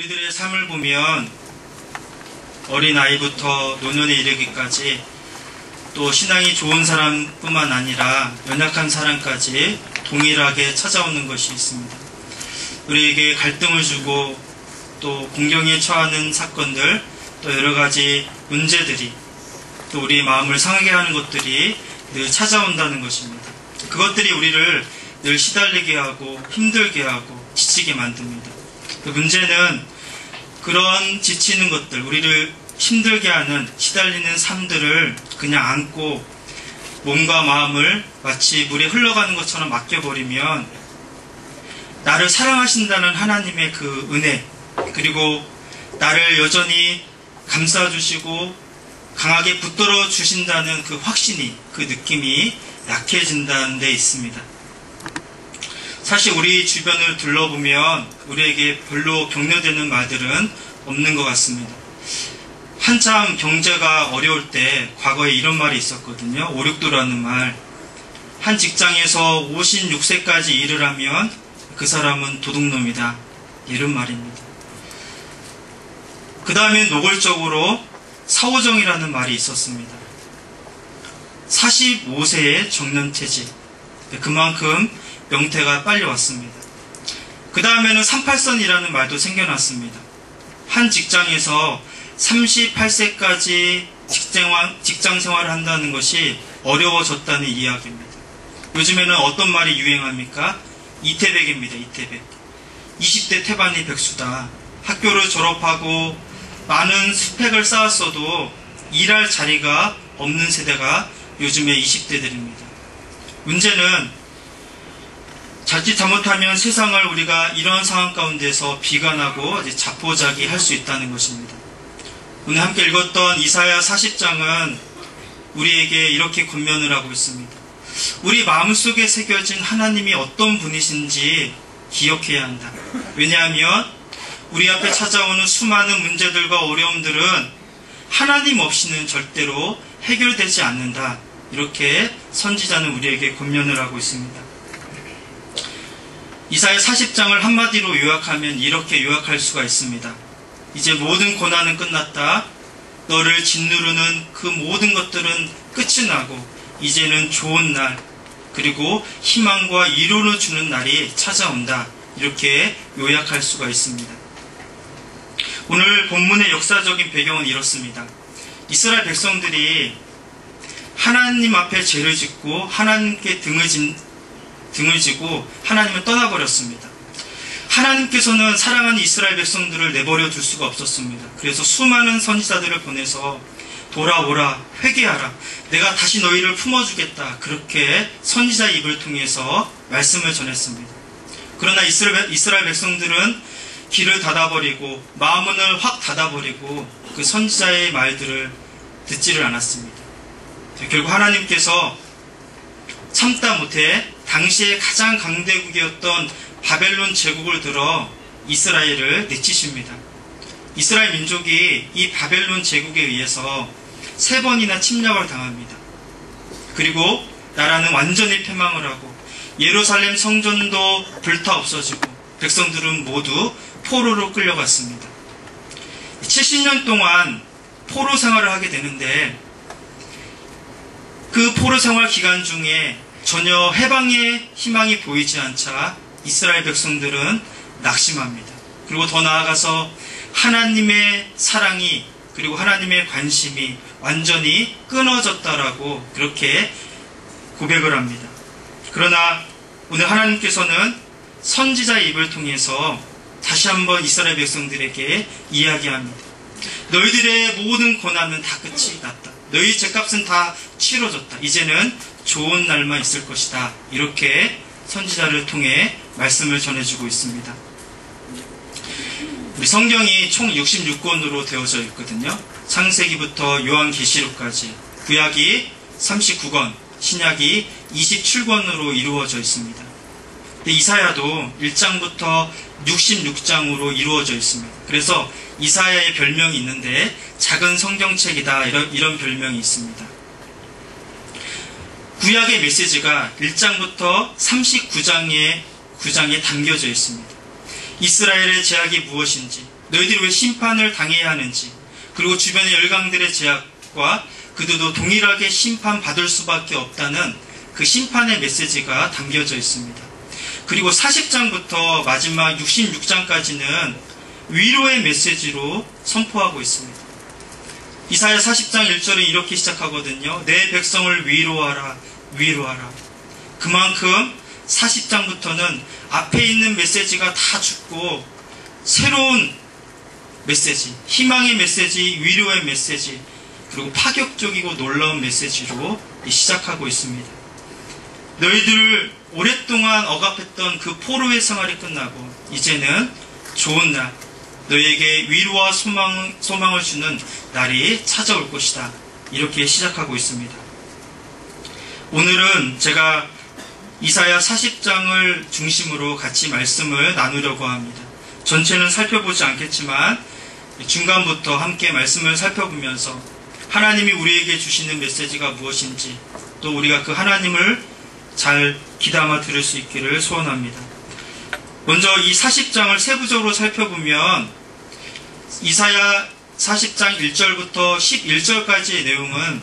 우리들의 삶을 보면 어린아이부터 노년에 이르기까지 또 신앙이 좋은 사람뿐만 아니라 연약한 사람까지 동일하게 찾아오는 것이 있습니다. 우리에게 갈등을 주고 또 공경에 처하는 사건들, 또 여러가지 문제들이, 또 우리의 마음을 상하게 하는 것들이 늘 찾아온다는 것입니다. 그것들이 우리를 늘 시달리게 하고 힘들게 하고 지치게 만듭니다. 그 문제는 그런 지치는 것들, 우리를 힘들게 하는 시달리는 삶들을 그냥 안고 몸과 마음을 마치 물에 흘러가는 것처럼 맡겨버리면 나를 사랑하신다는 하나님의 그 은혜, 그리고 나를 여전히 감싸주시고 강하게 붙들어 주신다는 그 확신이, 그 느낌이 약해진다는 데 있습니다. 사실 우리 주변을 둘러보면 우리에게 별로 격려되는 말들은 없는 것 같습니다. 한참 경제가 어려울 때 과거에 이런 말이 있었거든요. 오륙도라는 말. 한 직장에서 56세까지 일을 하면 그 사람은 도둑놈이다. 이런 말입니다. 그 다음에 노골적으로 사오정이라는 말이 있었습니다. 45세의 정년퇴직. 그만큼 명퇴가 빨리 왔습니다. 그 다음에는 38선이라는 말도 생겨났습니다. 한 직장에서 38세까지 직장 생활을 한다는 것이 어려워졌다는 이야기입니다. 요즘에는 어떤 말이 유행합니까? 이태백입니다. 이태백. 20대 태반이 백수다. 학교를 졸업하고 많은 스펙을 쌓았어도 일할 자리가 없는 세대가 요즘의 20대들입니다. 문제는 자칫 잘못하면 세상을 우리가 이런 상황 가운데서 비관하고 자포자기할 수 있다는 것입니다. 오늘 함께 읽었던 이사야 40장은 우리에게 이렇게 권면을 하고 있습니다. 우리 마음속에 새겨진 하나님이 어떤 분이신지 기억해야 한다. 왜냐하면 우리 앞에 찾아오는 수많은 문제들과 어려움들은 하나님 없이는 절대로 해결되지 않는다. 이렇게 선지자는 우리에게 권면을 하고 있습니다. 이사야 40장을 한마디로 요약하면 이렇게 요약할 수가 있습니다. 이제 모든 고난은 끝났다. 너를 짓누르는 그 모든 것들은 끝이 나고 이제는 좋은 날, 그리고 희망과 위로를 주는 날이 찾아온다. 이렇게 요약할 수가 있습니다. 오늘 본문의 역사적인 배경은 이렇습니다. 이스라엘 백성들이 하나님 앞에 죄를 짓고 하나님께 등을 지고 하나님을 떠나버렸습니다. 하나님께서는 사랑하는 이스라엘 백성들을 내버려 둘 수가 없었습니다. 그래서 수많은 선지자들을 보내서 돌아오라, 회개하라, 내가 다시 너희를 품어주겠다. 그렇게 선지자 입을 통해서 말씀을 전했습니다. 그러나 이스라엘 백성들은 귀를 닫아버리고 마음문을 확 닫아버리고 그 선지자의 말들을 듣지를 않았습니다. 결국 하나님께서 참다 못해 당시에 가장 강대국이었던 바벨론 제국을 들어 이스라엘을 내치십니다. 이스라엘 민족이 이 바벨론 제국에 의해서 3번이나 침략을 당합니다. 그리고 나라는 완전히 패망을 하고 예루살렘 성전도 불타 없어지고 백성들은 모두 포로로 끌려갔습니다. 70년 동안 포로 생활을 하게 되는데 그 포로 생활 기간 중에 전혀 해방의 희망이 보이지 않자 이스라엘 백성들은 낙심합니다. 그리고 더 나아가서 하나님의 사랑이, 그리고 하나님의 관심이 완전히 끊어졌다라고 그렇게 고백을 합니다. 그러나 오늘 하나님께서는 선지자 입을 통해서 다시 한번 이스라엘 백성들에게 이야기합니다. 너희들의 모든 고난은 다 끝이 났다. 너희 죄값은 다 치러졌다. 이제는 좋은 날만 있을 것이다. 이렇게 선지자를 통해 말씀을 전해주고 있습니다. 우리 성경이 총 66권으로 되어져 있거든요. 창세기부터 요한계시록까지 구약이 39권, 신약이 27권으로 이루어져 있습니다. 이사야도 1장부터 66장으로 이루어져 있습니다. 그래서 이사야의 별명이 있는데 작은 성경책이다 이런 별명이 있습니다. 구약의 메시지가 1장부터 39장에 담겨져 있습니다. 이스라엘의 죄악이 무엇인지, 너희들이 왜 심판을 당해야 하는지, 그리고 주변의 열강들의 제약과 그들도 동일하게 심판받을 수밖에 없다는 그 심판의 메시지가 담겨져 있습니다. 그리고 40장부터 마지막 66장까지는 위로의 메시지로 선포하고 있습니다. 이사야 40장 1절은 이렇게 시작하거든요. 내 백성을 위로하라, 위로하라. 그만큼 40장부터는 앞에 있는 메시지가 다 죽고 새로운 메시지, 희망의 메시지, 위로의 메시지, 그리고 파격적이고 놀라운 메시지로 시작하고 있습니다. 너희들 오랫동안 억압했던 그 포로의 생활이 끝나고 이제는 좋은 날, 너희에게 위로와 소망을 주는 날이 찾아올 것이다. 이렇게 시작하고 있습니다. 오늘은 제가 이사야 40장을 중심으로 같이 말씀을 나누려고 합니다. 전체는 살펴보지 않겠지만 중간부터 함께 말씀을 살펴보면서 하나님이 우리에게 주시는 메시지가 무엇인지, 또 우리가 그 하나님을 잘 귀담아 들을 수 있기를 소원합니다. 먼저 이 40장을 세부적으로 살펴보면 이사야 40장 1절부터 11절까지의 내용은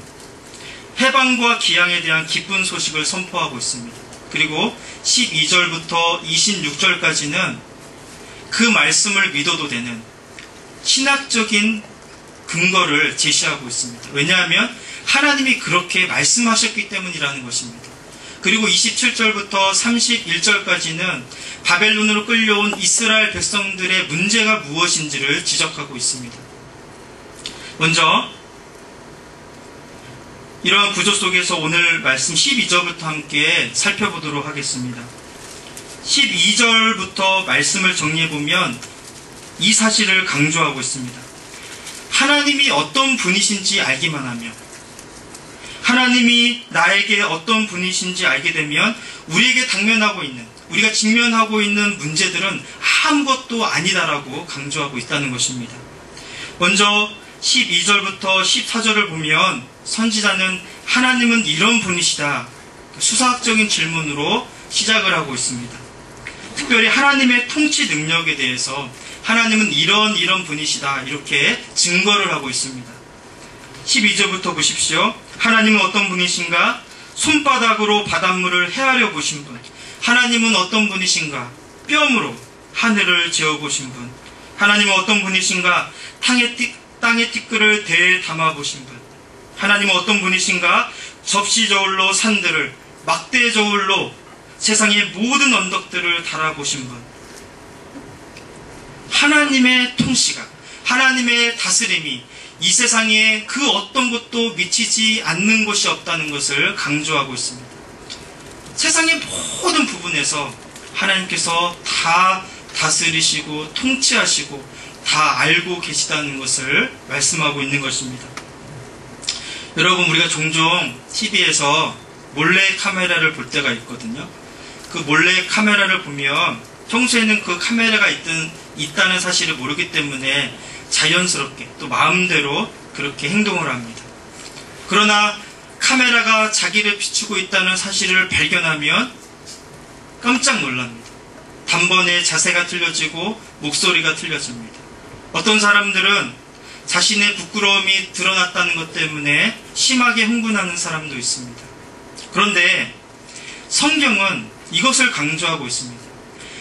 해방과 기양에 대한 기쁜 소식을 선포하고 있습니다. 그리고 12절부터 26절까지는 그 말씀을 믿어도 되는 신학적인 근거를 제시하고 있습니다. 왜냐하면 하나님이 그렇게 말씀하셨기 때문이라는 것입니다. 그리고 27절부터 31절까지는 바벨론으로 끌려온 이스라엘 백성들의 문제가 무엇인지를 지적하고 있습니다. 먼저 이러한 구조 속에서 오늘 말씀 12절부터 함께 살펴보도록 하겠습니다. 12절부터 말씀을 정리해보면 이 사실을 강조하고 있습니다. 하나님이 어떤 분이신지 알기만 하며, 하나님이 나에게 어떤 분이신지 알게 되면 우리에게 당면하고 있는, 우리가 직면하고 있는 문제들은 아무것도 아니다라고 강조하고 있다는 것입니다. 먼저 12절부터 14절을 보면 선지자는 하나님은 이런 분이시다, 수사학적인 질문으로 시작을 하고 있습니다. 특별히 하나님의 통치 능력에 대해서 하나님은 이런 분이시다, 이렇게 증거를 하고 있습니다. 12절부터 보십시오. 하나님은 어떤 분이신가? 손바닥으로 바닷물을 헤아려 보신 분. 하나님은 어떤 분이신가? 뼘으로 하늘을 재어보신 분. 하나님은 어떤 분이신가? 땅의 티끌을 대에 담아보신 분. 하나님은 어떤 분이신가? 접시 저울로 산들을, 막대 저울로 세상의 모든 언덕들을 달아보신 분. 하나님의 통치가, 하나님의 다스림이 이 세상에 그 어떤 것도 미치지 않는 것이 없다는 것을 강조하고 있습니다. 세상의 모든 부분에서 하나님께서 다 다스리시고 통치하시고 다 알고 계시다는 것을 말씀하고 있는 것입니다. 여러분, 우리가 종종 TV에서 몰래 카메라를 볼 때가 있거든요. 그 몰래 카메라를 보면 평소에는 그 카메라가 있다는 사실을 모르기 때문에 자연스럽게 또 마음대로 그렇게 행동을 합니다. 그러나 카메라가 자기를 비추고 있다는 사실을 발견하면 깜짝 놀랍니다. 단번에 자세가 틀려지고 목소리가 틀려집니다. 어떤 사람들은 자신의 부끄러움이 드러났다는 것 때문에 심하게 흥분하는 사람도 있습니다. 그런데 성경은 이것을 강조하고 있습니다.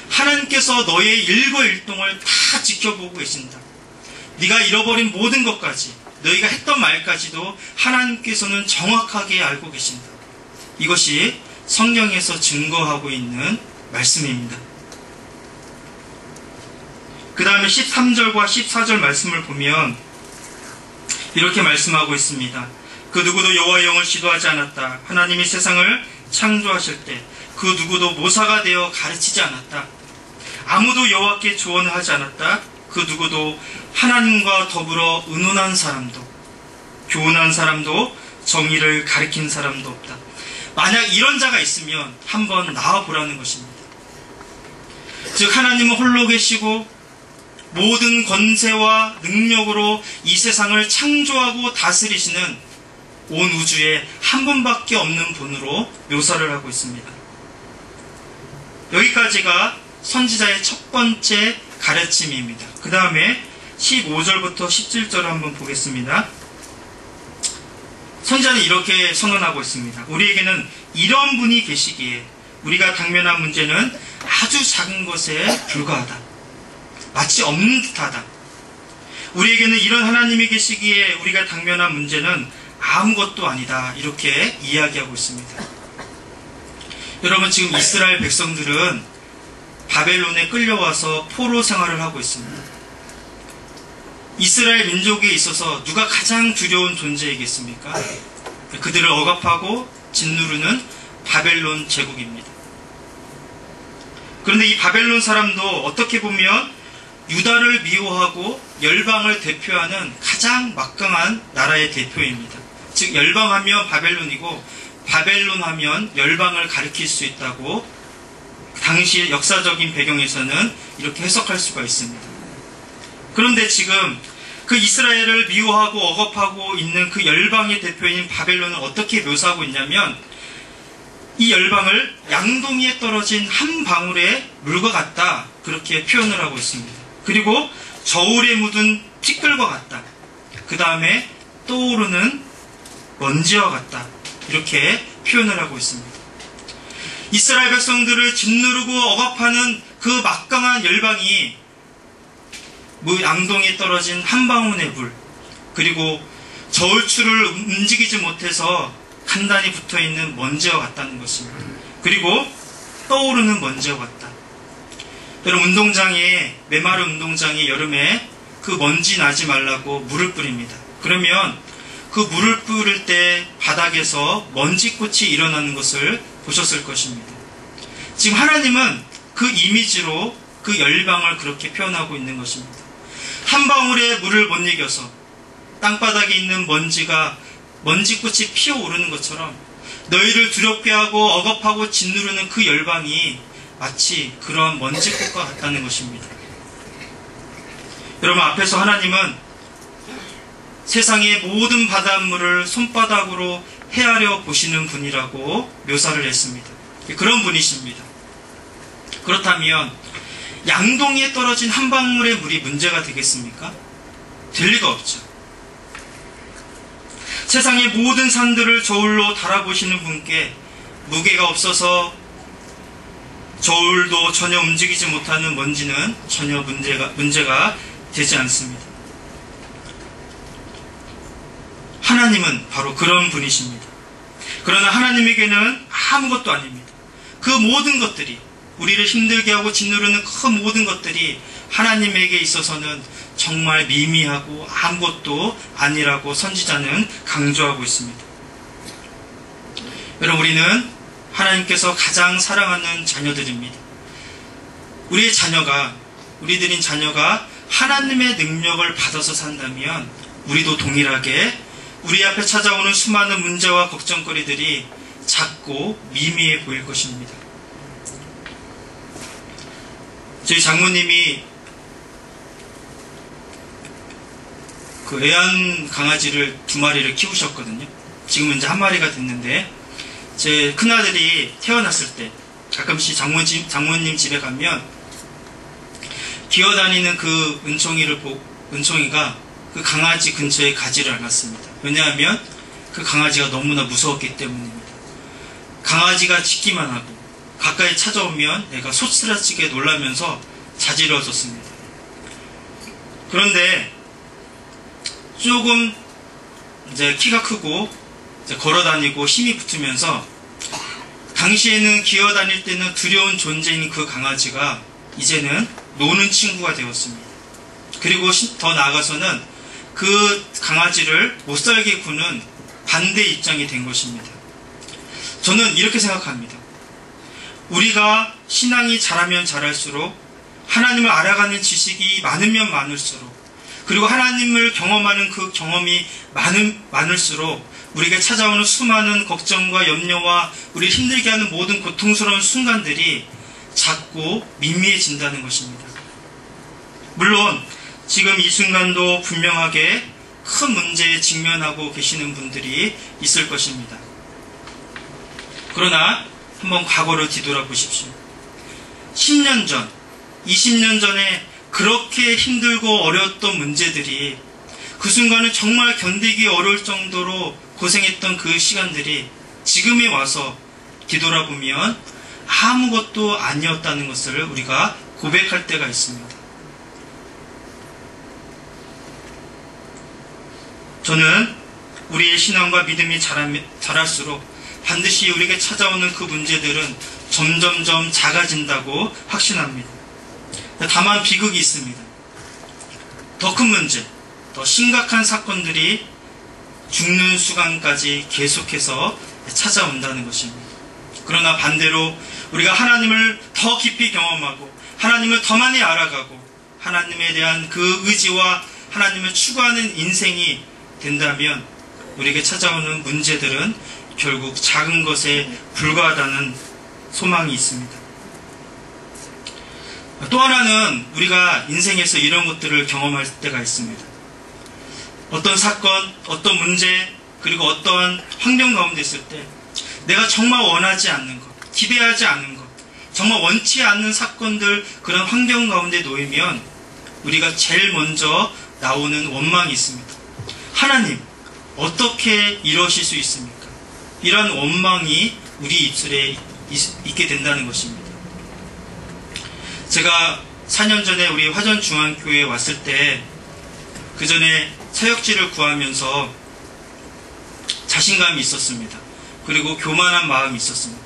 하나님께서 너의 일거일동을 다 지켜보고 계신다. 네가 잃어버린 모든 것까지, 너희가 했던 말까지도 하나님께서는 정확하게 알고 계신다. 이것이 성경에서 증거하고 있는 말씀입니다. 그 다음에 13절과 14절 말씀을 보면 이렇게 말씀하고 있습니다. 그 누구도 여호와의 영을 시도하지 않았다. 하나님이 세상을 창조하실 때 그 누구도 모사가 되어 가르치지 않았다. 아무도 여호와께 조언을 하지 않았다. 그 누구도 하나님과 더불어 의논한 사람도, 교훈한 사람도, 정의를 가리킨 사람도 없다. 만약 이런 자가 있으면 한번 나와보라는 것입니다. 즉 하나님은 홀로 계시고 모든 권세와 능력으로 이 세상을 창조하고 다스리시는 온 우주에 한 분밖에 없는 분으로 묘사를 하고 있습니다. 여기까지가 선지자의 첫 번째 가르침입니다. 그 다음에 15절부터 17절을 한번 보겠습니다. 선지자는 이렇게 선언하고 있습니다. 우리에게는 이런 분이 계시기에 우리가 당면한 문제는 아주 작은 것에 불과하다. 마치 없는 듯하다. 우리에게는 이런 하나님이 계시기에 우리가 당면한 문제는 아무것도 아니다. 이렇게 이야기하고 있습니다. 여러분, 지금 이스라엘 백성들은 바벨론에 끌려와서 포로 생활을 하고 있습니다. 이스라엘 민족에 있어서 누가 가장 두려운 존재이겠습니까? 그들을 억압하고 짓누르는 바벨론 제국입니다. 그런데 이 바벨론 사람도 어떻게 보면 유다를 미워하고 열방을 대표하는 가장 막강한 나라의 대표입니다. 즉 열방하면 바벨론이고 바벨론 하면 열방을 가리킬 수 있다고 당시 역사적인 배경에서는 이렇게 해석할 수가 있습니다. 그런데 지금 그 이스라엘을 미워하고 억압하고 있는 그 열방의 대표인 바벨론은 어떻게 묘사하고 있냐면 이 열방을 양동이에 떨어진 한 방울의 물과 같다, 그렇게 표현을 하고 있습니다. 그리고 저울에 묻은 티끌과 같다, 그 다음에 떠오르는 먼지와 같다, 이렇게 표현을 하고 있습니다. 이스라엘 백성들을 짓누르고 억압하는 그 막강한 열방이 양동이에 떨어진 한 방울의 물, 그리고 저울추를 움직이지 못해서 간단히 붙어있는 먼지와 같다는 것입니다. 그리고 떠오르는 먼지와 같다. 여러분, 메마른 운동장에 여름에 그 먼지 나지 말라고 물을 뿌립니다. 그러면 그 물을 뿌릴 때 바닥에서 먼지꽃이 일어나는 것을 보셨을 것입니다. 지금 하나님은 그 이미지로 그 열방을 그렇게 표현하고 있는 것입니다. 한 방울의 물을 못 이겨서 땅바닥에 있는 먼지꽃이 피어오르는 것처럼 너희를 두렵게 하고 억압하고 짓누르는 그 열방이 마치 그러한 먼지꽃과 같다는 것입니다. 여러분, 앞에서 하나님은 세상의 모든 바닷물을 손바닥으로 헤아려 보시는 분이라고 묘사를 했습니다. 그런 분이십니다. 그렇다면 양동이에 떨어진 한 방울의 물이 문제가 되겠습니까? 될 리가 없죠. 세상의 모든 산들을 저울로 달아보시는 분께 무게가 없어서 저울도 전혀 움직이지 못하는 먼지는 전혀 문제가 되지 않습니다. 하나님은 바로 그런 분이십니다. 그러나 하나님에게는 아무것도 아닙니다. 그 모든 것들이, 우리를 힘들게 하고 짓누르는 그 모든 것들이 하나님에게 있어서는 정말 미미하고 아무것도 아니라고 선지자는 강조하고 있습니다. 여러분, 우리는 하나님께서 가장 사랑하는 자녀들입니다. 우리들인 자녀가 하나님의 능력을 받아서 산다면 우리도 동일하게 우리 앞에 찾아오는 수많은 문제와 걱정거리들이 작고 미미해 보일 것입니다. 저희 장모님이 그 애완 강아지를 2마리를 키우셨거든요. 지금은 이제 1마리가 됐는데, 제 큰아들이 태어났을 때 가끔씩 장모님 집에 가면 기어다니는 그 은총이가 그 강아지 근처에 가지를 않았습니다. 왜냐하면 그 강아지가 너무나 무서웠기 때문입니다. 강아지가 짖기만 하고 가까이 찾아오면 내가 소스라치게 놀라면서 자지러졌습니다. 그런데 조금 이제 키가 크고 이제 걸어다니고 힘이 붙으면서 당시에는 기어다닐 때는 두려운 존재인 그 강아지가 이제는 노는 친구가 되었습니다. 그리고 더 나아가서는 그 강아지를 못살게 구는 반대 입장이 된 것입니다. 저는 이렇게 생각합니다. 우리가 신앙이 자라면 자랄수록, 하나님을 알아가는 지식이 많으면 많을수록, 그리고 하나님을 경험하는 그 경험이 많을수록 우리에게 찾아오는 수많은 걱정과 염려와 우리를 힘들게 하는 모든 고통스러운 순간들이 작고 미미해진다는 것입니다. 물론 지금 이 순간도 분명하게 큰 문제에 직면하고 계시는 분들이 있을 것입니다. 그러나 한번 과거를 뒤돌아보십시오. 10년 전, 20년 전에 그렇게 힘들고 어려웠던 문제들이 그 순간은 정말 견디기 어려울 정도로 고생했던 그 시간들이 지금에 와서 뒤돌아보면 아무것도 아니었다는 것을 우리가 고백할 때가 있습니다. 저는 우리의 신앙과 믿음이 자랄수록 반드시 우리에게 찾아오는 그 문제들은 점점점 작아진다고 확신합니다. 다만 비극이 있습니다. 더 큰 문제, 더 심각한 사건들이 죽는 순간까지 계속해서 찾아온다는 것입니다. 그러나 반대로 우리가 하나님을 더 깊이 경험하고 하나님을 더 많이 알아가고 하나님에 대한 그 의지와 하나님을 추구하는 인생이 된다면 우리에게 찾아오는 문제들은 결국 작은 것에 불과하다는 소망이 있습니다. 또 하나는 우리가 인생에서 이런 것들을 경험할 때가 있습니다. 어떤 사건, 어떤 문제, 그리고 어떤 환경 가운데 있을 때 내가 정말 원하지 않는 것, 기대하지 않는 것, 정말 원치 않는 사건들, 그런 환경 가운데 놓이면 우리가 제일 먼저 나오는 원망이 있습니다. 하나님, 어떻게 이러실 수 있습니까? 이런 원망이 우리 입술에 있게 된다는 것입니다. 제가 4년 전에 우리 화전중앙교회에 왔을 때 그 전에 사역지를 구하면서 자신감이 있었습니다. 그리고 교만한 마음이 있었습니다.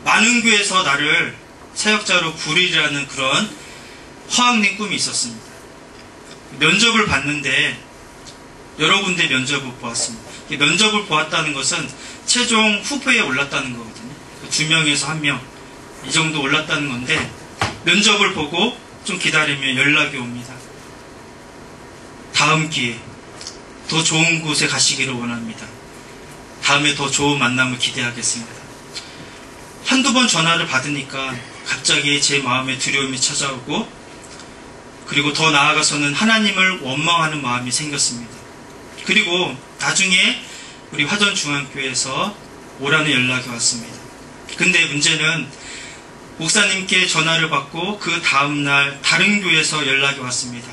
많은 교회에서 나를 사역자로 부르리라는 그런 허황된 꿈이 있었습니다. 면접을 봤는데 여러 군데 면접을 보았습니다. 면접을 보았다는 것은 최종 후보에 올랐다는 거거든요. 2명에서 1명 이 정도 올랐다는 건데 면접을 보고 좀 기다리면 연락이 옵니다. 다음 기회에 더 좋은 곳에 가시기를 원합니다. 다음에 더 좋은 만남을 기대하겠습니다. 한두 번 전화를 받으니까 갑자기 제 마음에 두려움이 찾아오고 그리고 더 나아가서는 하나님을 원망하는 마음이 생겼습니다. 그리고 나중에 우리 화전중앙교회에서 오라는 연락이 왔습니다. 근데 문제는 목사님께 전화를 받고 그 다음날 다른 교회에서 연락이 왔습니다.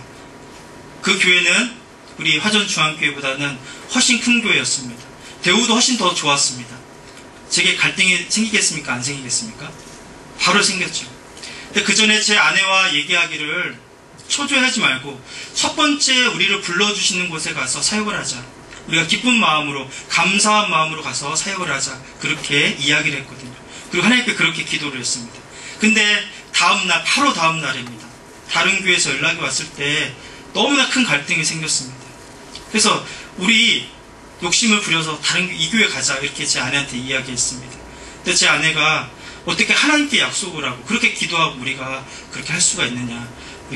그 교회는 우리 화전중앙교회보다는 훨씬 큰 교회였습니다. 대우도 훨씬 더 좋았습니다. 제게 갈등이 생기겠습니까? 안 생기겠습니까? 바로 생겼죠. 근데 그 전에 제 아내와 얘기하기를 초조해하지 말고 첫 번째 우리를 불러주시는 곳에 가서 사역을 하자. 우리가 기쁜 마음으로 감사한 마음으로 가서 사역을 하자. 그렇게 이야기를 했거든요. 그리고 하나님께 그렇게 기도를 했습니다. 근데 다음날 바로 다음 날입니다. 다른 교회에서 연락이 왔을 때 너무나 큰 갈등이 생겼습니다. 그래서 우리 욕심을 부려서 다른 이 교회 가자 이렇게 제 아내한테 이야기했습니다. 근데 제 아내가 어떻게 하나님께 약속을 하고 그렇게 기도하고 우리가 그렇게 할 수가 있느냐.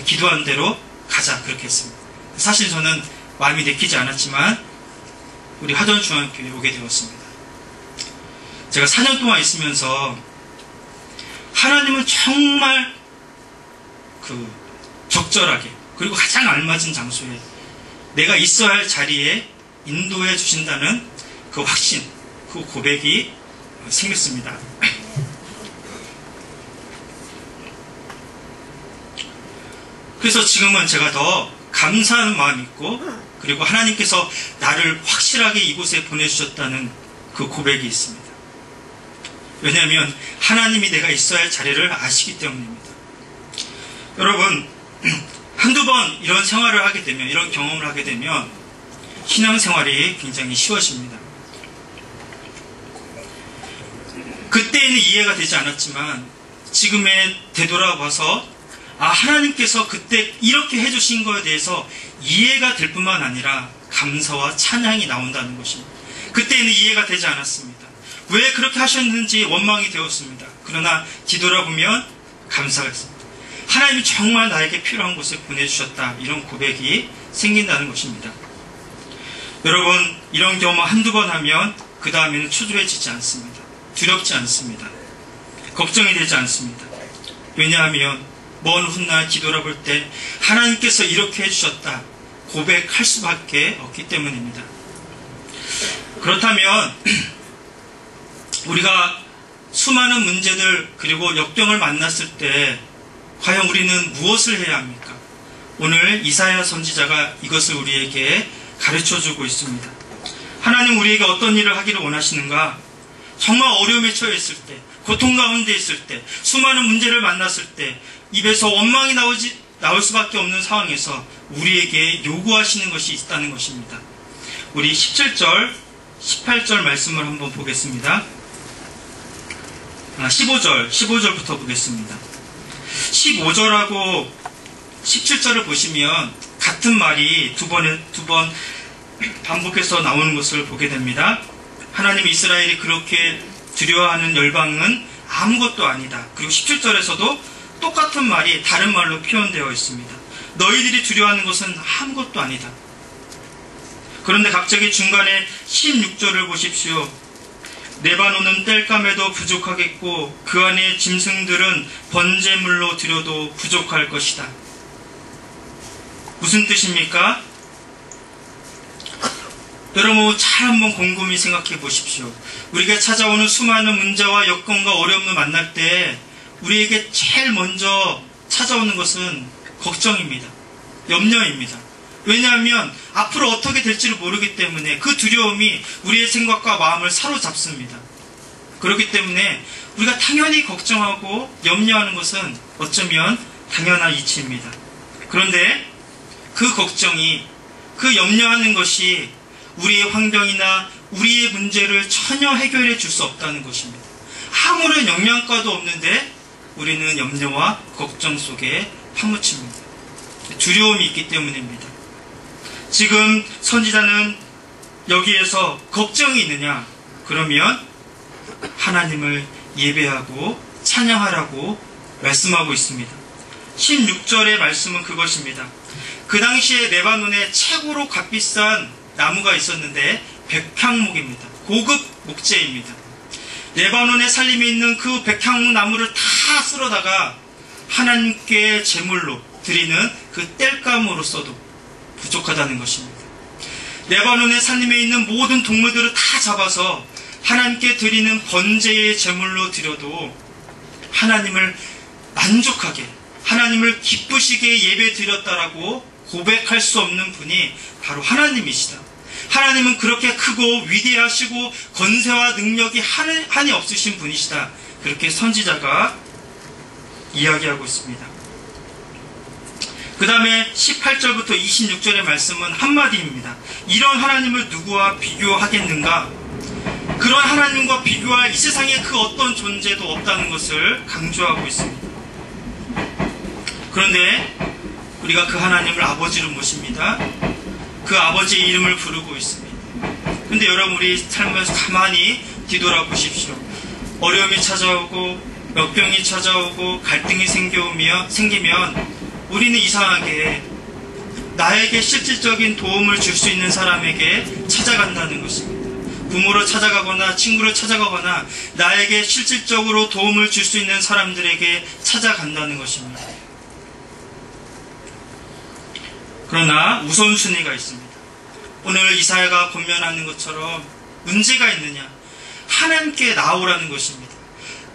기도한 대로 가자 그렇게 했습니다. 사실 저는 마음이 내키지 않았지만 우리 화전중앙교회에 오게 되었습니다. 제가 4년 동안 있으면서 하나님을 정말 적절하게 그리고 가장 알맞은 장소에 내가 있어야 할 자리에 인도해 주신다는 그 확신, 그 고백이 생겼습니다. 그래서 지금은 제가 더 감사하는 마음이 있고 그리고 하나님께서 나를 확실하게 이곳에 보내주셨다는 그 고백이 있습니다. 왜냐하면 하나님이 내가 있어야 할 자리를 아시기 때문입니다. 여러분, 한두 번 이런 생활을 하게 되면, 이런 경험을 하게 되면 신앙생활이 굉장히 쉬워집니다. 그때는 이해가 되지 않았지만 지금에 되돌아봐서 하나님께서 그때 이렇게 해주신 거에 대해서 이해가 될 뿐만 아니라 감사와 찬양이 나온다는 것입니다. 그때는 이해가 되지 않았습니다. 왜 그렇게 하셨는지 원망이 되었습니다. 그러나 뒤돌아보면 감사가 있습니다. 하나님이 정말 나에게 필요한 곳에 보내주셨다. 이런 고백이 생긴다는 것입니다. 여러분, 이런 경험 한두 번 하면 그 다음에는 초조해지지 않습니다. 두렵지 않습니다. 걱정이 되지 않습니다. 왜냐하면 먼 훗날 뒤돌아볼 때 하나님께서 이렇게 해주셨다 고백할 수밖에 없기 때문입니다. 그렇다면 우리가 수많은 문제들 그리고 역경을 만났을 때 과연 우리는 무엇을 해야 합니까? 오늘 이사야 선지자가 이것을 우리에게 가르쳐주고 있습니다. 하나님 우리에게 어떤 일을 하기를 원하시는가? 정말 어려움에 처해 있을 때, 고통 가운데 있을 때, 수많은 문제를 만났을 때, 입에서 원망이 나올 수밖에 없는 상황에서 우리에게 요구하시는 것이 있다는 것입니다. 우리 17절, 18절 말씀을 한번 보겠습니다. 15절부터 보겠습니다. 15절하고 17절을 보시면 같은 말이 두 번 반복해서 나오는 것을 보게 됩니다. 하나님 이스라엘이 그렇게 두려워하는 열방은 아무것도 아니다. 그리고 17절에서도 똑같은 말이 다른 말로 표현되어 있습니다. 너희들이 두려워하는 것은 아무것도 아니다. 그런데 갑자기 중간에 16절을 보십시오. 레바논은 땔감에도 부족하겠고 그 안에 짐승들은 번제물로 드려도 부족할 것이다. 무슨 뜻입니까? 여러분 잘 한번 곰곰이 생각해 보십시오. 우리가 찾아오는 수많은 문제와 여건과 어려움을 만날 때 우리에게 제일 먼저 찾아오는 것은 걱정입니다. 염려입니다. 왜냐하면 앞으로 어떻게 될지를 모르기 때문에 그 두려움이 우리의 생각과 마음을 사로잡습니다. 그렇기 때문에 우리가 당연히 걱정하고 염려하는 것은 어쩌면 당연한 이치입니다. 그런데 그 걱정이, 그 염려하는 것이 우리의 환경이나 우리의 문제를 전혀 해결해 줄 수 없다는 것입니다. 아무런 영양가도 없는데 우리는 염려와 걱정 속에 파묻힙니다. 두려움이 있기 때문입니다. 지금 선지자는 여기에서 걱정이 있느냐? 그러면 하나님을 예배하고 찬양하라고 말씀하고 있습니다. 16절의 말씀은 그것입니다. 그 당시에 레바논에 최고로 값비싼 나무가 있었는데 백향목입니다. 고급 목재입니다. 레바논에 산림에 있는 그 백향목 나무를 다 쓸어다가 하나님께 제물로 드리는 그 땔감으로써도 부족하다는 것입니다. 레바논의 산림에 있는 모든 동물들을 다 잡아서 하나님께 드리는 번제의 제물로 드려도 하나님을 만족하게, 하나님을 기쁘시게 예배 드렸다라고 고백할 수 없는 분이 바로 하나님이시다. 하나님은 그렇게 크고 위대하시고 권세와 능력이 한이 없으신 분이시다. 그렇게 선지자가 이야기하고 있습니다. 그 다음에 18절부터 26절의 말씀은 한마디입니다. 이런 하나님을 누구와 비교하겠는가? 그런 하나님과 비교할 이 세상에 그 어떤 존재도 없다는 것을 강조하고 있습니다. 그런데 우리가 그 하나님을 아버지로 모십니다. 그 아버지의 이름을 부르고 있습니다. 그런데 여러분 우리 삶에서 가만히 뒤돌아보십시오. 어려움이 찾아오고 역병이 찾아오고 갈등이 생기면 우리는 이상하게 나에게 실질적인 도움을 줄 수 있는 사람에게 찾아간다는 것입니다. 부모를 찾아가거나 친구를 찾아가거나 나에게 실질적으로 도움을 줄 수 있는 사람들에게 찾아간다는 것입니다. 그러나 우선순위가 있습니다. 오늘 이사야가 권면하는 것처럼 문제가 있느냐? 하나님께 나오라는 것입니다.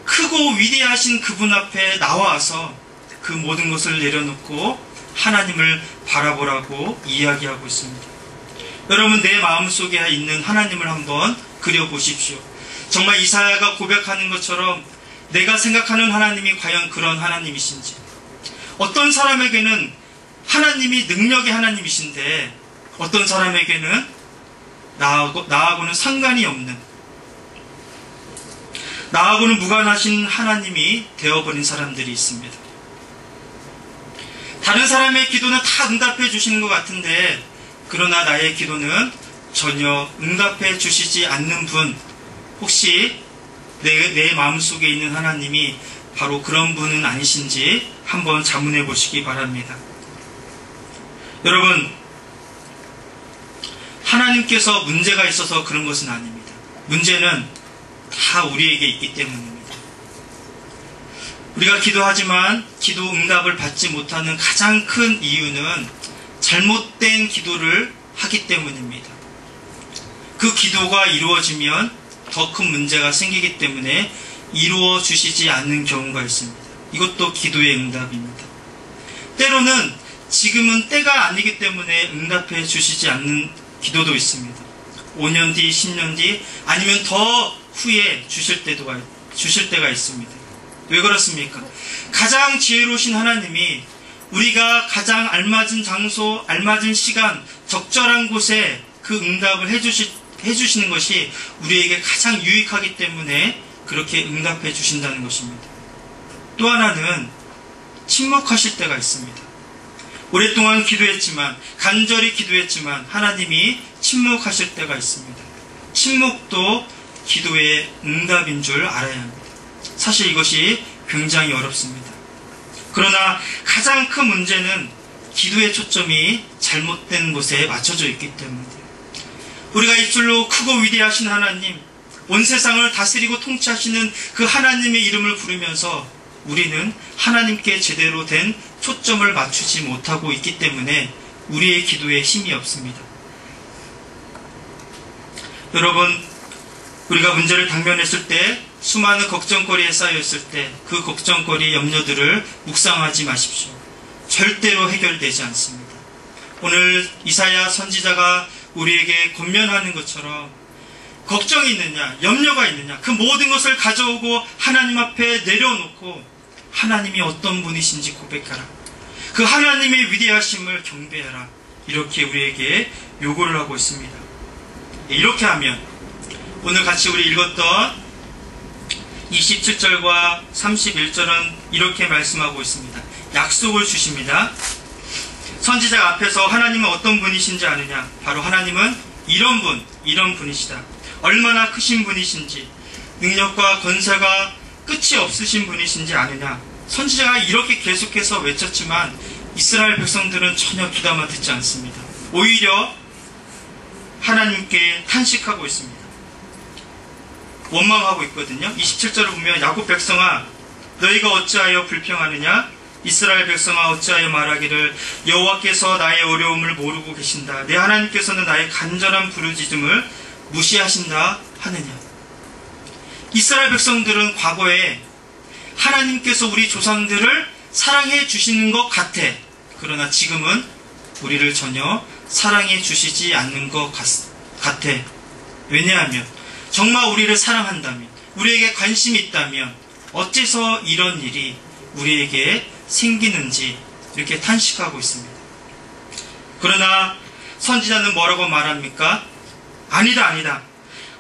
크고 위대하신 그분 앞에 나와서 그 모든 것을 내려놓고 하나님을 바라보라고 이야기하고 있습니다. 여러분 내 마음속에 있는 하나님을 한번 그려보십시오. 정말 이사야가 고백하는 것처럼 내가 생각하는 하나님이 과연 그런 하나님이신지, 어떤 사람에게는 하나님이 능력의 하나님이신데 어떤 사람에게는 나하고는 상관이 없는, 나하고는 무관하신 하나님이 되어버린 사람들이 있습니다. 다른 사람의 기도는 다 응답해 주시는 것 같은데 그러나 나의 기도는 전혀 응답해 주시지 않는 분, 혹시 내 마음속에 있는 하나님이 바로 그런 분은 아니신지 한번 자문해 보시기 바랍니다. 여러분, 하나님께서 문제가 있어서 그런 것은 아닙니다. 문제는 다 우리에게 있기 때문입니다. 우리가 기도하지만 기도 응답을 받지 못하는 가장 큰 이유는 잘못된 기도를 하기 때문입니다. 그 기도가 이루어지면 더 큰 문제가 생기기 때문에 이루어 주시지 않는 경우가 있습니다. 이것도 기도의 응답입니다. 때로는 지금은 때가 아니기 때문에 응답해 주시지 않는 기도도 있습니다. 5년 뒤, 10년 뒤, 아니면 더 후에 주실 때가 있습니다. 왜 그렇습니까? 가장 지혜로우신 하나님이 우리가 가장 알맞은 장소, 알맞은 시간, 적절한 곳에 그 응답을 해주시는 것이 우리에게 가장 유익하기 때문에 그렇게 응답해 주신다는 것입니다. 또 하나는 침묵하실 때가 있습니다. 오랫동안 기도했지만, 간절히 기도했지만 하나님이 침묵하실 때가 있습니다. 침묵도 기도의 응답인 줄 알아야 합니다. 사실 이것이 굉장히 어렵습니다. 그러나 가장 큰 문제는 기도의 초점이 잘못된 곳에 맞춰져 있기 때문입니다. 우리가 입술로 크고 위대하신 하나님, 온 세상을 다스리고 통치하시는 그 하나님의 이름을 부르면서 우리는 하나님께 제대로 된 초점을 맞추지 못하고 있기 때문에 우리의 기도에 힘이 없습니다. 여러분, 우리가 문제를 당면했을 때, 수많은 걱정거리에 쌓여있을 때 그 걱정거리, 염려들을 묵상하지 마십시오. 절대로 해결되지 않습니다. 오늘 이사야 선지자가 우리에게 권면하는 것처럼 걱정이 있느냐, 염려가 있느냐, 그 모든 것을 가져오고 하나님 앞에 내려놓고 하나님이 어떤 분이신지 고백하라. 그 하나님의 위대하심을 경배하라. 이렇게 우리에게 요구를 하고 있습니다. 이렇게 하면 오늘 같이 우리 읽었던 27절과 31절은 이렇게 말씀하고 있습니다. 약속을 주십니다. 선지자 앞에서 하나님은 어떤 분이신지 아느냐? 바로 하나님은 이런 분이시다. 얼마나 크신 분이신지, 능력과 권세가 끝이 없으신 분이신지 아느냐? 선지자가 이렇게 계속해서 외쳤지만 이스라엘 백성들은 전혀 귀담아 듣지 않습니다. 오히려 하나님께 탄식하고 있습니다. 원망하고 있거든요. 27절을 보면 야곱 백성아, 너희가 어찌하여 불평하느냐? 이스라엘 백성아, 어찌하여 말하기를 여호와께서 나의 어려움을 모르고 계신다. 내 하나님께서는 나의 간절한 부르짖음을 무시하신다 하느냐? 이스라엘 백성들은 과거에 하나님께서 우리 조상들을 사랑해 주시는 것 같아. 그러나 지금은 우리를 전혀 사랑해 주시지 않는 것 같아. 왜냐하면 정말 우리를 사랑한다면, 우리에게 관심이 있다면 어째서 이런 일이 우리에게 생기는지 이렇게 탄식하고 있습니다. 그러나 선지자는 뭐라고 말합니까? 아니다.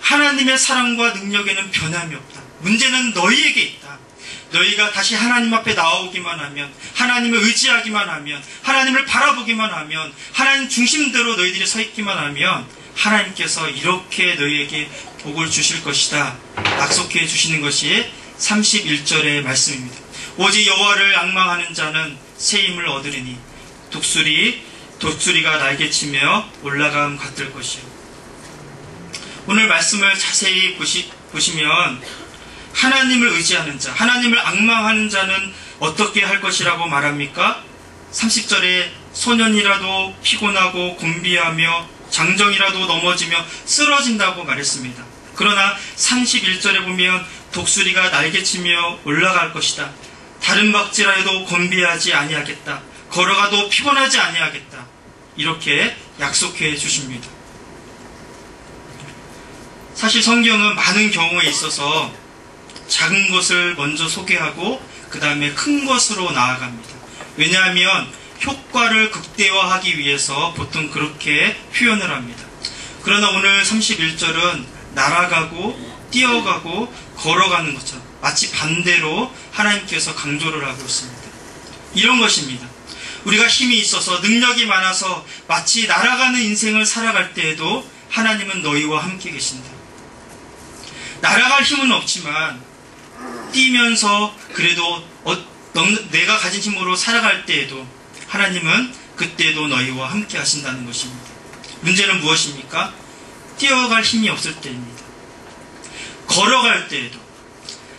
하나님의 사랑과 능력에는 변함이 없다. 문제는 너희에게 있다. 너희가 다시 하나님 앞에 나오기만 하면, 하나님을 의지하기만 하면, 하나님을 바라보기만 하면, 하나님 중심대로 너희들이 서 있기만 하면 하나님께서 이렇게 너희에게 복을 주실 것이다. 약속해 주시는 것이 31절의 말씀입니다. 오직 여호와를 앙망하는 자는 새 힘을 얻으리니 독수리가 날개치며 올라감 같을 것이요. 오늘 말씀을 자세히 보시면 하나님을 의지하는 자, 하나님을 앙망하는 자는 어떻게 할 것이라고 말합니까? 30절에 소년이라도 피곤하고 곤비하며 장정이라도 넘어지며 쓰러진다고 말했습니다. 그러나 31절에 보면 독수리가 날개치며 올라갈 것이다. 다른 박질하여도 곤비하지 아니하겠다. 걸어가도 피곤하지 아니하겠다. 이렇게 약속해 주십니다. 사실 성경은 많은 경우에 있어서 작은 것을 먼저 소개하고 그 다음에 큰 것으로 나아갑니다. 왜냐하면 효과를 극대화하기 위해서 보통 그렇게 표현을 합니다. 그러나 오늘 31절은 날아가고 뛰어가고 걸어가는 것처럼 마치 반대로 하나님께서 강조를 하고 있습니다. 이런 것입니다. 우리가 힘이 있어서 능력이 많아서 마치 날아가는 인생을 살아갈 때에도 하나님은 너희와 함께 계신다. 날아갈 힘은 없지만 뛰면서 그래도 내가 가진 힘으로 살아갈 때에도 하나님은 그때도 너희와 함께 하신다는 것입니다. 문제는 무엇입니까? 뛰어갈 힘이 없을 때입니다. 걸어갈 때에도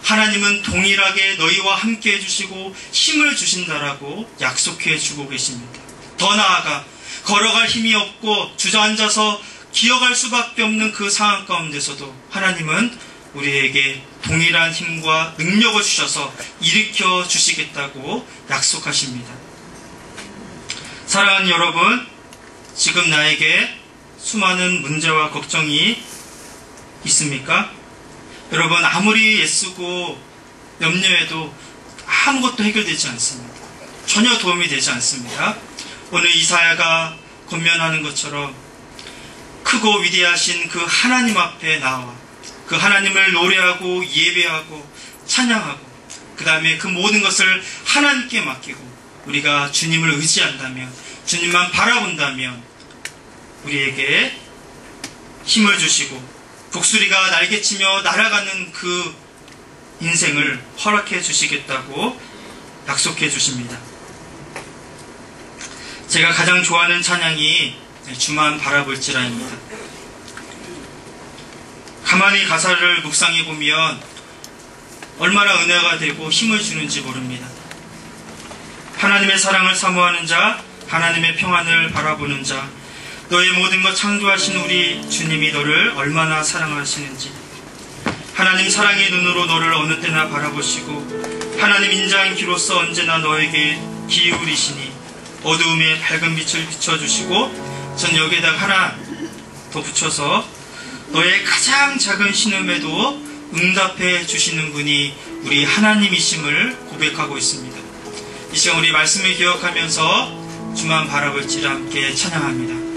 하나님은 동일하게 너희와 함께 해주시고 힘을 주신다라고 약속해 주고 계십니다. 더 나아가 걸어갈 힘이 없고 주저앉아서 기어갈 수밖에 없는 그 상황 가운데서도 하나님은 우리에게 동일한 힘과 능력을 주셔서 일으켜 주시겠다고 약속하십니다. 사랑하는 여러분, 지금 나에게 수많은 문제와 걱정이 있습니까? 여러분, 아무리 애쓰고 염려해도 아무것도 해결되지 않습니다. 전혀 도움이 되지 않습니다. 오늘 이사야가 권면하는 것처럼 크고 위대하신 그 하나님 앞에 나와 그 하나님을 노래하고 예배하고 찬양하고 그 다음에 그 모든 것을 하나님께 맡기고 우리가 주님을 의지한다면, 주님만 바라본다면 우리에게 힘을 주시고 독수리가 날개치며 날아가는 그 인생을 허락해 주시겠다고 약속해 주십니다. 제가 가장 좋아하는 찬양이 주만 바라볼지라입니다. 가만히 가사를 묵상해 보면 얼마나 은혜가 되고 힘을 주는지 모릅니다. 하나님의 사랑을 사모하는 자, 하나님의 평안을 바라보는 자, 너의 모든 것 창조하신 우리 주님이 너를 얼마나 사랑하시는지, 하나님 사랑의 눈으로 너를 어느 때나 바라보시고 하나님 인자한 귀로서 언제나 너에게 기울이시니 어두움에 밝은 빛을 비춰주시고, 전 여기에다가 하나 더 붙여서 너의 가장 작은 신음에도 응답해 주시는 분이 우리 하나님이심을 고백하고 있습니다. 이 시간 우리 말씀을 기억하면서 주만 바라볼지라 함께 찬양합니다.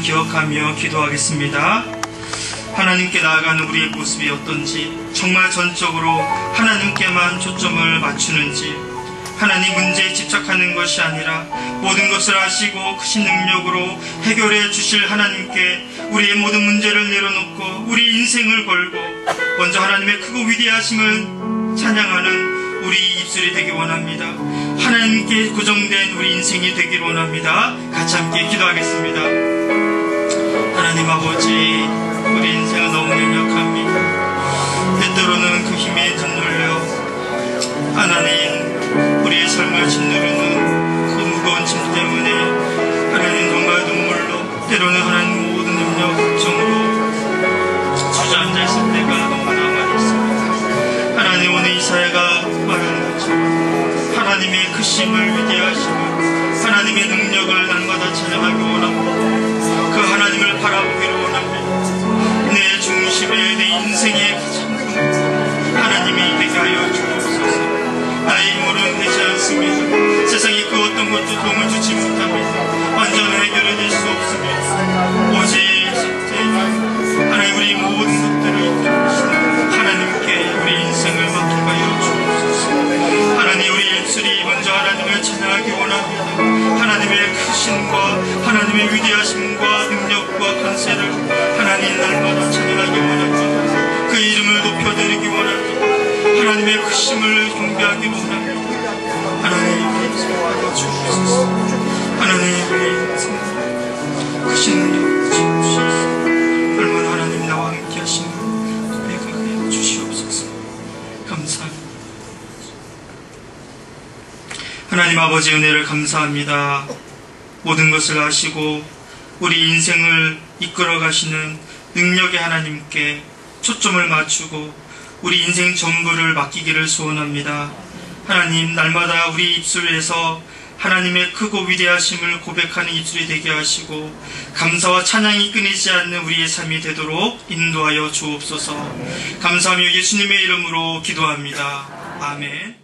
기억하며 기도하겠습니다. 하나님께 나아가는 우리의 모습이 어떤지, 정말 전적으로 하나님께만 초점을 맞추는지, 하나님 문제에 집착하는 것이 아니라 모든 것을 아시고 크신 능력으로 해결해 주실 하나님께 우리의 모든 문제를 내려놓고 우리 인생을 걸고 먼저 하나님의 크고 위대하심을 찬양하는 우리 입술이 되기 원합니다. 하나님께 고정된 우리 인생이 되기를 원합니다. 같이 함께 기도하겠습니다. 하나님 아버지, 우리 인생은 너무 연약합니다. 때때로는 그 힘에 짓눌려 하나님, 우리의 삶을 짓누르는 그 무거운 짐 때문에 하나님 정말 눈물로, 때로는 하나님 모든 능력, 걱정으로 주저앉아 있을 때가 너무나 많이 있습니다. 하나님, 오늘 이사야가 말하는 것처럼 하나님의 크심을, 위대하심을, 하나님의 능력을 날마다 찬양하기 원합니다. 그 하나님을 바라보기를 원합니다. 내 중심에, 내 인생의 가장 큰 하나님이 되게 하여 주옵소서. 나의 힘으로는 되지 않습니다. 세상이 그 어떤 것도 도움을 주지 못합니다. 완전히 해결해낼 수 없습니다. 오직 하나님, 우리 모든 것들을 이끌어주시는 하나님께 우리 인생을 맡기고 하여 주옵소서. 하나님, 우리 입술이 먼저 하나님을 찬양하기 원합니다. 하나님의 크심과 하나님의 위대하심과 능력과 권세를 하나님 날마다 찬양하기 원합니다. 그 이름을 높여드리기 원합니다. 하나님의 크심을 경배하기 원합니다. 하나님, 우리 인생을 주옵소서. 하나님, 우리 인생을 크신 능력 주옵소서. 얼마나 하나님 나와 함께 하시는 고백하게 주시옵소서. 감사합니다. 하나님 아버지, 은혜를 감사합니다. 모든 것을 아시고 우리 인생을 이끌어 가시는 능력의 하나님께 초점을 맞추고 우리 인생 전부를 맡기기를 소원합니다. 하나님, 날마다 우리 입술에서 하나님의 크고 위대하심을 고백하는 입술이 되게 하시고 감사와 찬양이 끊이지 않는 우리의 삶이 되도록 인도하여 주옵소서. 감사하며 예수님의 이름으로 기도합니다. 아멘.